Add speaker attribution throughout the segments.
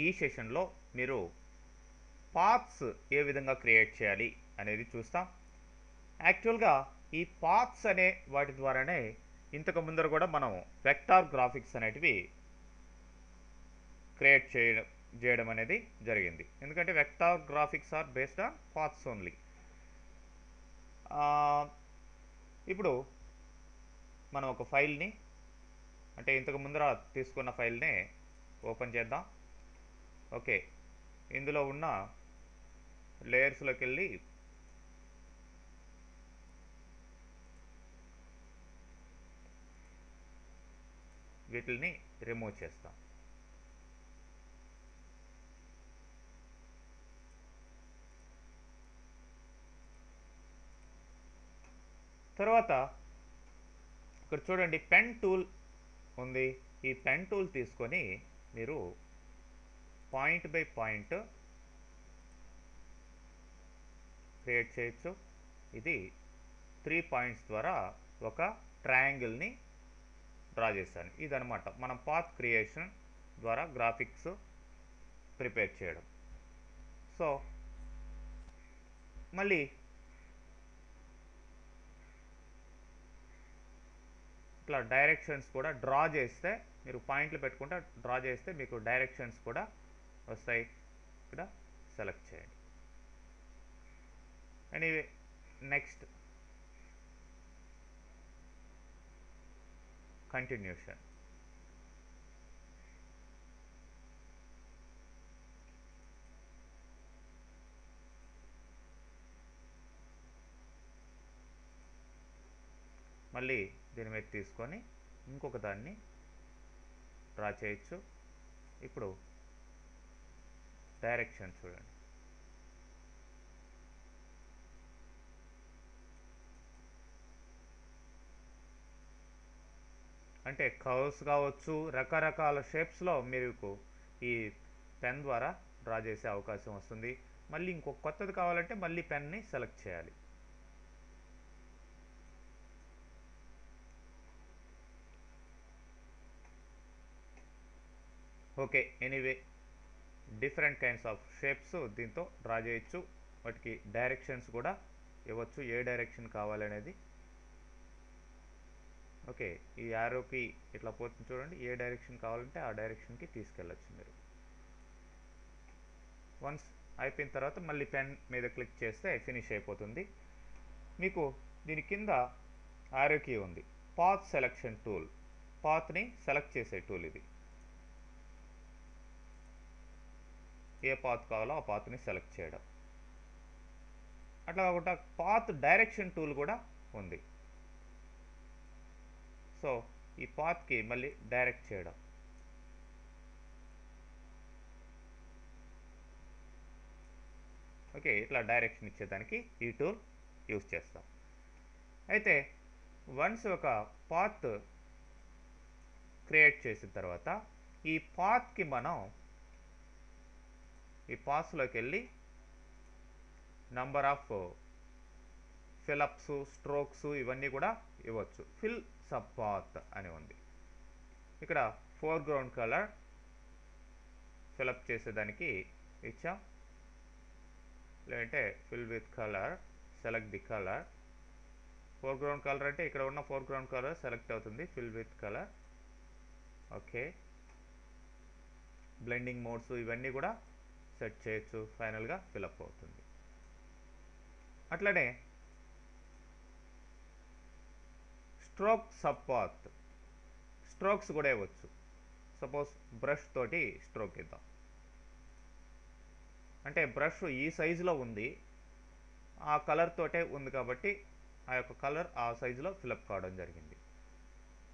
Speaker 1: ఈ సెషన్లో మీరు పాత్స్ ఏ విధంగా క్రియేట్ చేయాలి అనేది చూస్తాం. యాక్చువల్గా ఈ పాత్స్ అనే వాటి ద్వారానే ఇంతకు ముందర కూడా మనం వెక్టార్ గ్రాఫిక్స్ అనేటివి క్రియేట్ చేయడం అనేది జరిగింది. ఎందుకంటే vector graphics are based on paths only. ఇప్పుడు మనం ఒక ఫైల్ని, అంటే ఇంతకు ముందర తీసుకున్న ఫైల్ని ఓపెన్ చేద్దాం. ఓకే, ఇందులో ఉన్న లేయర్స్లోకి వెళ్ళి వీటిని రిమూవ్ చేస్తాం. తర్వాత ఇక్కడ చూడండి పెన్ టూల్ ఉంది. ఈ పెన్ టూల్ తీసుకొని మీరు పాయింట్ బై పాయింట్ క్రియేట్ చేయొచ్చు. ఇది 3 పాయింట్స్ ద్వారా ఒక ట్రయాంగిల్ని డ్రా చేశాను. ఇదనమాట మనం పాత్ క్రియేషన్ ద్వారా గ్రాఫిక్స్ ప్రిపేర్ చేయడం. సో మళ్ళీ ఇట్లా డైరెక్షన్స్ కూడా డ్రా చేస్తే, మీరు పాయింట్లు పెట్టుకుంటే డ్రా చేస్తే మీకు డైరెక్షన్స్ కూడా వస్తాయి. ఇక్కడ సెలెక్ట్ చేయండి. Anyway, next continuation. మళ్ళీ దీని మీద తీసుకొని ఇంకొక దాన్ని డ్రా చేయొచ్చు. ఇప్పుడు డైరెక్షన్ చూడండి. అంటే కర్వ్స్ కావచ్చు, రకరకాల షేప్స్లో మీకు ఈ పెన్ ద్వారా డ్రా చేసే అవకాశం వస్తుంది. మళ్ళీ ఇంకొక కొత్తది కావాలంటే మళ్ళీ పెన్ని సెలెక్ట్ చేయాలి. Okay, anyway different kinds of shapes దీంతో డ్రా చేయొచ్చు. వాటికి డైరెక్షన్స్ కూడా ఇవ్వచ్చు, ఏ డైరెక్షన్ కావాలనేది. ఓకే, ఈ యారోకి ఇట్లా పోతుంది చూడండి, ఏ డైరెక్షన్ కావాలంటే ఆ డైరెక్షన్కి తీసుకెళ్ళచ్చు మీరు. వన్స్ అయిపోయిన తర్వాత మళ్ళీ పెన్ మీద క్లిక్ చేస్తే ఫినిష్ అయిపోతుంది. మీకు దీని కింద యారో కీ ఉంది, పాత్ సెలెక్షన్ టూల్. పాత్ని సెలెక్ట్ చేసే టూల్ ఇది. ఏ పాత్ కావాలో ఆ పాత్ని సెలెక్ట్ చేయడం. అట్లా కాకుండా పాత్ డైరెక్షన్ టూల్ కూడా ఉంది. సో ఈ పాత్కి మళ్ళీ డైరెక్ట్ చేయడం. ఓకే, ఇట్లా డైరెక్షన్ ఇచ్చేదానికి ఈ టూల్ యూజ్ చేస్తాం. అయితే వన్స్ ఒక పాత్ క్రియేట్ చేసిన తర్వాత ఈ పాత్కి మనం ఈ పాత్స్లోకి వెళ్ళి నంబర్ ఆఫ్ ఫిలప్స్, స్ట్రోక్స్ ఇవన్నీ కూడా ఇవ్వచ్చు. ఫిల్ సబ్ పాత్ అని ఉంది. ఇక్కడ ఫోర్గ్రౌండ్ కలర్ ఫిలప్ చేసేదానికి ఇచ్చాం. లేదంటే fill with colour, select the colour. Foreground colour అంటే ఇక్కడ ఉన్న ఫోర్గ్రౌండ్ కలర్ సెలెక్ట్ అవుతుంది, fill with colour. Okay, blending modes ఇవన్నీ కూడా సెట్ చేయొచ్చు. ఫైనల్గా ఫిలప్ అవుతుంది. అట్లనే స్ట్రోక్ సబ్ పాత్, స్ట్రోక్స్ కూడా ఇవ్వచ్చు. సపోజ్ బ్రష్ తోటి స్ట్రోక్ ఇద్దాం. అంటే బ్రష్ ఈ సైజులో ఉంది, ఆ కలర్ తోటే ఉంది కాబట్టి ఆ యొక్క కలర్ ఆ సైజులో ఫిలప్ కావడం జరిగింది.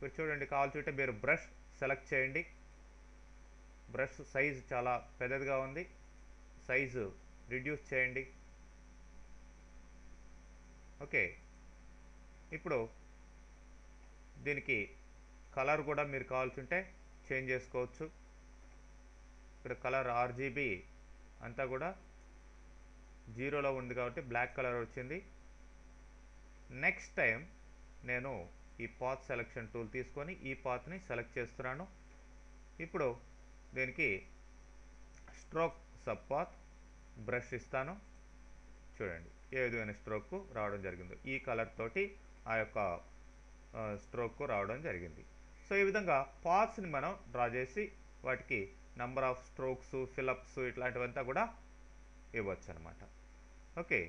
Speaker 1: మీరు చూడండి, కావాల్సింటే మీరు బ్రష్ సెలెక్ట్ చేయండి. బ్రష్ సైజు చాలా పెద్దదిగా ఉంది, సైజు రిడ్యూస్ చేయండి. ఓకే, ఇప్పుడు దీనికి కలర్ కూడా మీరు కావాల్సింటే చేంజ్ చేసుకోవచ్చు. ఇక్కడ కలర్ RGB అంతా కూడా 0లో ఉంది కాబట్టి బ్లాక్ కలర్ వచ్చింది. నెక్స్ట్ టైం నేను ఈ పాత్ సెలెక్షన్ టూల్ తీసుకొని ఈ పాత్ని సెలెక్ట్ చేస్తున్నాను. ఇప్పుడు దీనికి స్ట్రోక్ సబ్ పాత్ బ్రష్ ఇస్తాను, చూడండి ఏ విధమైన స్ట్రోక్ రావడం జరిగిందో ఈ కలర్ తోటి ఆ యొక్క స్ట్రోక్ రావడం జరిగింది. సో ఈ విధంగా పాత్స్ని మనం డ్రా చేసి వాటికి నంబర్ ఆఫ్ స్ట్రోక్స్, ఫిలప్స్ ఇట్లాంటివంతా కూడా ఇవ్వచ్చు అనమాట. ఓకే.